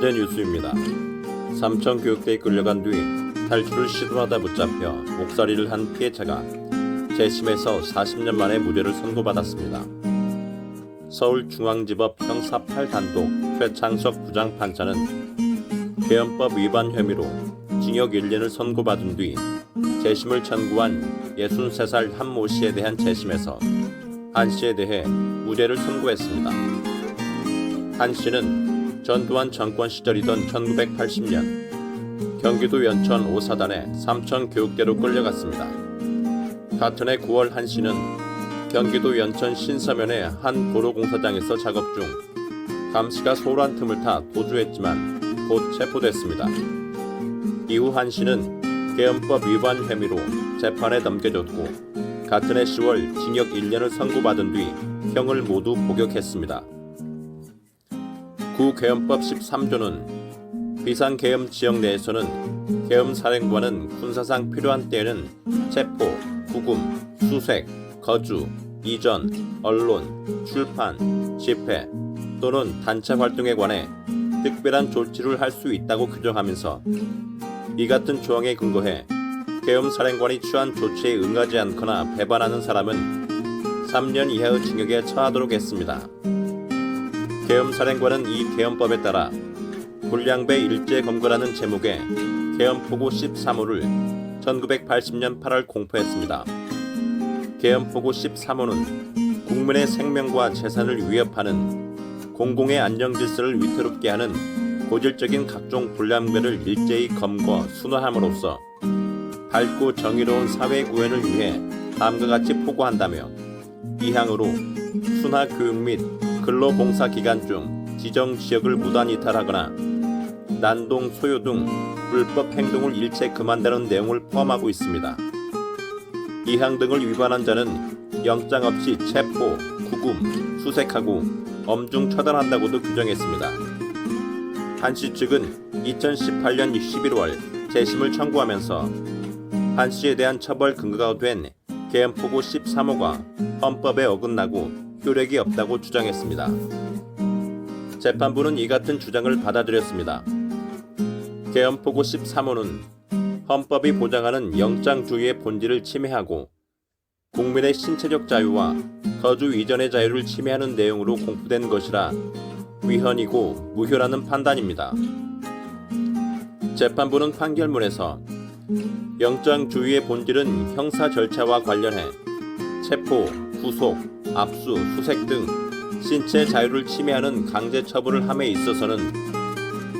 어제 뉴스입니다. 삼청교육대에 끌려간 뒤 탈출을 시도하다 붙잡혀 목살이를 한 피해자가 재심에서 40년 만에 무죄를 선고받았습니다. 서울중앙지법 형사 8단독 최창석 부장판사는 개헌법 위반 혐의로 징역 1년을 선고받은 뒤 재심을 청구한 63살 한 모 씨에 대한 재심에서 한 씨에 대해 무죄를 선고했습니다. 한 씨는 전두환 정권 시절이던 1980년 경기도 연천 5사단의 삼청교육대로 끌려갔습니다. 같은 해 9월 한 씨는 경기도 연천 신서면의 한 도로공사장에서 작업 중 감시가 소홀한 틈을 타 도주했지만 곧 체포됐습니다. 이후 한 씨는 개헌법 위반 혐의로 재판에 넘겨졌고 같은 해 10월 징역 1년을 선고받은 뒤 형을 모두 복역했습니다. 구 개헌법 13조는 비상계엄 지역 내에서는 계엄사령관은 군사상 필요한 때에는 체포, 구금, 수색, 거주, 이전, 언론, 출판, 집회 또는 단체 활동에 관해 특별한 조치를 할 수 있다고 규정하면서 이 같은 조항에 근거해 계엄사령관이 취한 조치에 응하지 않거나 배반하는 사람은 3년 이하의 징역에 처하도록 했습니다. 계엄사령관은 이 계엄법에 따라 불량배 일제검거라는 제목의 계엄포고 13호를 1980년 8월 공포했습니다. 계엄포고 13호는 국민의 생명과 재산을 위협하는 공공의 안정질서를 위태롭게 하는 고질적인 각종 불량배를 일제히 검거, 순화함으로써 밝고 정의로운 사회 구현을 위해 다음과 같이 포고한다며 이 항으로 순화 교육 및 근로봉사 기간 중 지정 지역을 무단 이탈하거나 난동, 소요 등 불법 행동을 일체 금한다는 내용을 포함하고 있습니다. 이 항 등을 위반한 자는 영장 없이 체포, 구금, 수색하고 엄중 처단한다고도 규정했습니다. 한 씨 측은 2018년 11월 재심을 청구하면서 한 씨에 대한 처벌 근거가 된 계엄포고 13호가 헌법에 어긋나고 효력이 없다고 주장했습니다. 재판부는 이 같은 주장을 받아들였습니다. 계엄포고 13호는 헌법이 보장하는 영장주의의 본질을 침해하고 국민의 신체적 자유와 거주 이전의 자유를 침해하는 내용으로 공포된 것이라 위헌이고 무효라는 판단입니다. 재판부는 판결문에서 영장주의의 본질은 형사 절차와 관련해 체포, 구속, 압수, 수색 등 신체 자유를 침해하는 강제 처분을 함에 있어서는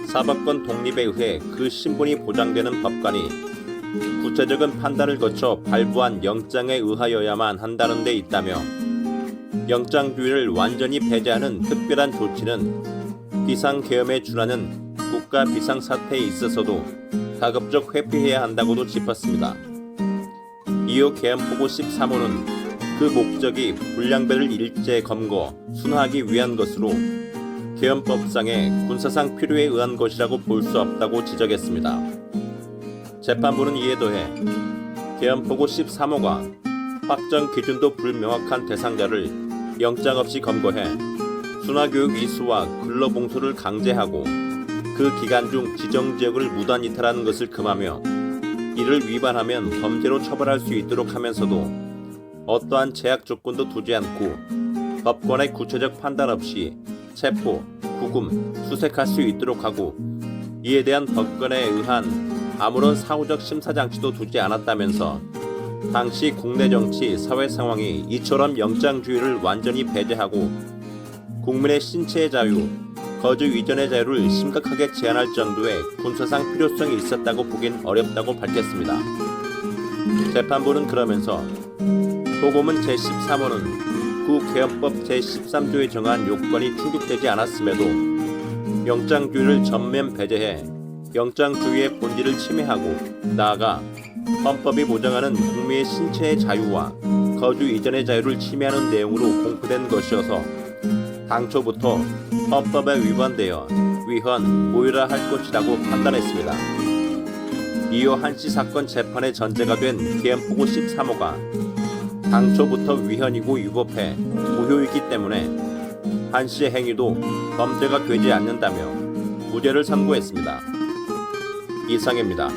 사법권 독립에 의해 그 신분이 보장되는 법관이 구체적인 판단을 거쳐 발부한 영장에 의하여야만 한다는 데 있다며 영장주의를 완전히 배제하는 특별한 조치는 비상계엄에 준하는 국가 비상사태에 있어서도 가급적 회피해야 한다고도 짚었습니다. 이후 계엄포고 13호는 그 목적이 불량배를 일제 검거, 순화하기 위한 것으로 계엄법상의 군사상 필요에 의한 것이라고 볼 수 없다고 지적했습니다. 재판부는 이에 더해 계엄포고 13호가 확정 기준도 불명확한 대상자를 영장 없이 검거해 순화교육 이수와 근로봉소를 강제하고 그 기간 중 지정지역을 무단 이탈하는 것을 금하며 이를 위반하면 범죄로 처벌할 수 있도록 하면서도 어떠한 제약 조건도 두지 않고 법관의 구체적 판단 없이 체포, 구금, 수색할 수 있도록 하고 이에 대한 법관에 의한 아무런 사후적 심사장치도 두지 않았다면서 당시 국내 정치, 사회 상황이 이처럼 영장주의를 완전히 배제하고 국민의 신체의 자유, 거주 이전의 자유를 심각하게 제한할 정도의 군사상 필요성이 있었다고 보긴 어렵다고 밝혔습니다. 재판부는 그러면서 포고문 제13호는 구 계엄법 제13조에 정한 요건이 충족되지 않았음에도 영장주의를 전면 배제해 영장주의의 본질을 침해하고 나아가 헌법이 보장하는 국민의 신체의 자유와 거주 이전의 자유를 침해하는 내용으로 공포된 것이어서 당초부터 헌법에 위반되어 위헌, 무효라 할 것이라고 판단했습니다. 이후 한씨 사건 재판의 전제가 된 계엄포고 13호가 당초부터 위헌이고 위법해 무효이기 때문에 한씨의 행위도 범죄가 되지 않는다며 무죄를 선고했습니다. 이상입니다.